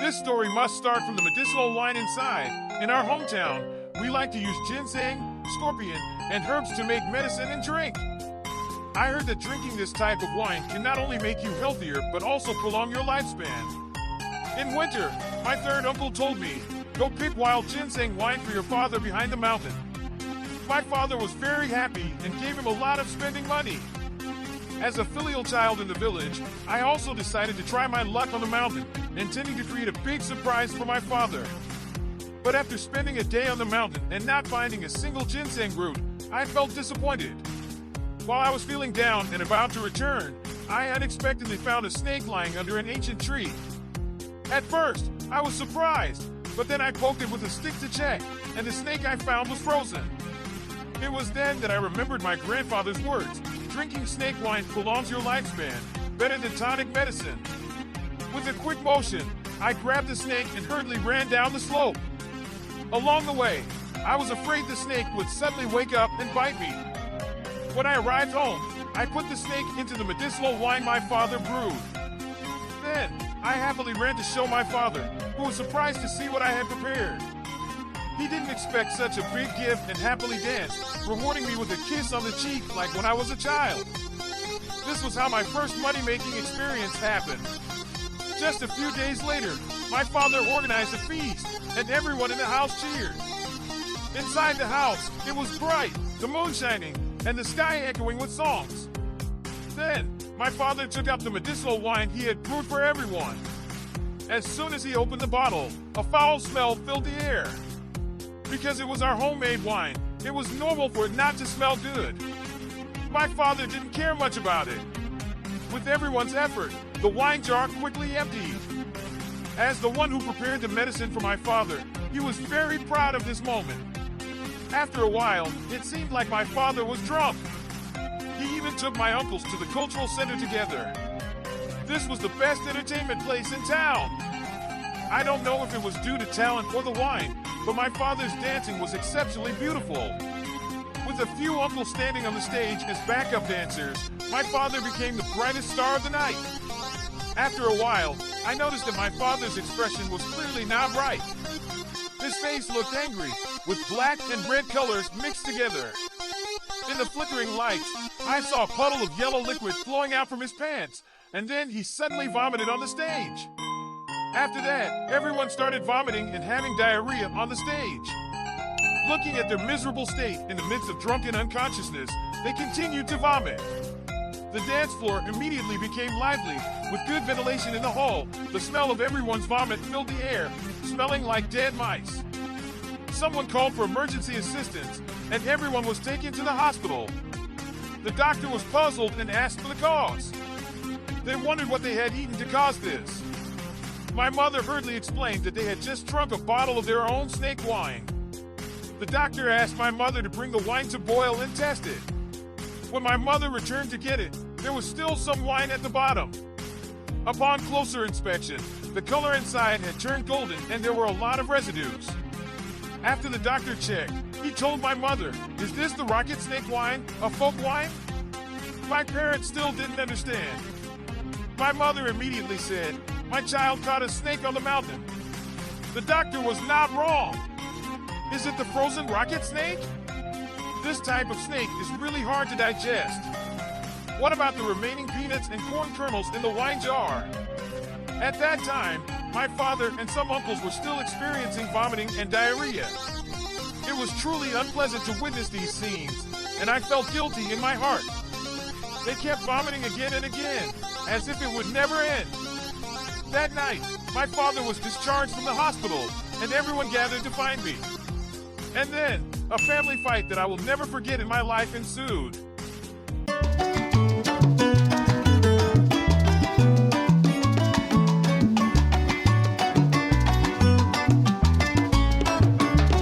This story must start from the medicinal wine inside. In our hometown, we like to use ginseng, scorpion, and herbs to make medicine and drink. I heard that drinking this type of wine can not only make you healthier, but also prolong your lifespan. In winter, my third uncle told me, go pick wild ginseng wine for your father behind the mountain. My father was very happy and gave him a lot of spending money. As a filial child in the village, I also decided to try my luck on the mountain, intending to create a big surprise for my father. But after spending a day on the mountain and not finding a single ginseng root, I felt disappointed. While I was feeling down and about to return, I unexpectedly found a snake lying under an ancient tree. At first, I was surprised, but then I poked it with a stick to check, and the snake I found was frozen. It was then that I remembered my grandfather's words, drinking snake wine prolongs your lifespan, better than tonic medicine. With a quick motion, I grabbed the snake and hurriedly ran down the slope. Along the way, I was afraid the snake would suddenly wake up and bite me. When I arrived home, I put the snake into the medicinal wine my father brewed. Then, I happily ran to show my father, who was surprised to see what I had prepared. He didn't expect such a big gift and happily danced, rewarding me with a kiss on the cheek like when I was a child. This was how my first money-making experience happened. Just a few days later, my father organized a feast, and everyone in the house cheered. Inside the house, it was bright, the moon shining, and the sky echoing with songs. Then, my father took out the medicinal wine he had brewed for everyone. As soon as he opened the bottle, a foul smell filled the air. Because it was our homemade wine, it was normal for it not to smell good. My father didn't care much about it. With everyone's effort, the wine jar quickly emptied. As the one who prepared the medicine for my father, he was very proud of this moment. After a while, it seemed like my father was drunk. He even took my uncles to the cultural center together. This was the best entertainment place in town. I don't know if it was due to talent or the wine, but my father's dancing was exceptionally beautiful. With a few uncles standing on the stage as backup dancers, my father became the brightest star of the night. After a while, I noticed that my father's expression was clearly not right. His face looked angry, with black and red colors mixed together. In the flickering lights, I saw a puddle of yellow liquid flowing out from his pants, and then he suddenly vomited on the stage. After that, everyone started vomiting and having diarrhea on the stage. Looking at their miserable state in the midst of drunken unconsciousness, they continued to vomit. The dance floor immediately became lively. With good ventilation in the hall, the smell of everyone's vomit filled the air, smelling like dead mice. Someone called for emergency assistance, and everyone was taken to the hospital. The doctor was puzzled and asked for the cause. They wondered what they had eaten to cause this. My mother hurriedly explained that they had just drunk a bottle of their own snake wine. The doctor asked my mother to bring the wine to boil and test it. When my mother returned to get it, there was still some wine at the bottom. Upon closer inspection, the color inside had turned golden and there were a lot of residues. After the doctor checked, he told my mother, "Is this the rocket snake wine, a folk wine?" My parents still didn't understand. My mother immediately said, "My child caught a snake on the mountain." The doctor was not wrong. Is it the frozen rocket snake? This type of snake is really hard to digest. What about the remaining peanuts and corn kernels in the wine jar? At that time, my father and some uncles were still experiencing vomiting and diarrhea. It was truly unpleasant to witness these scenes, and I felt guilty in my heart. They kept vomiting again and again, as if it would never end. That night, my father was discharged from the hospital, and everyone gathered to find me. And then, a family fight that I will never forget in my life ensued.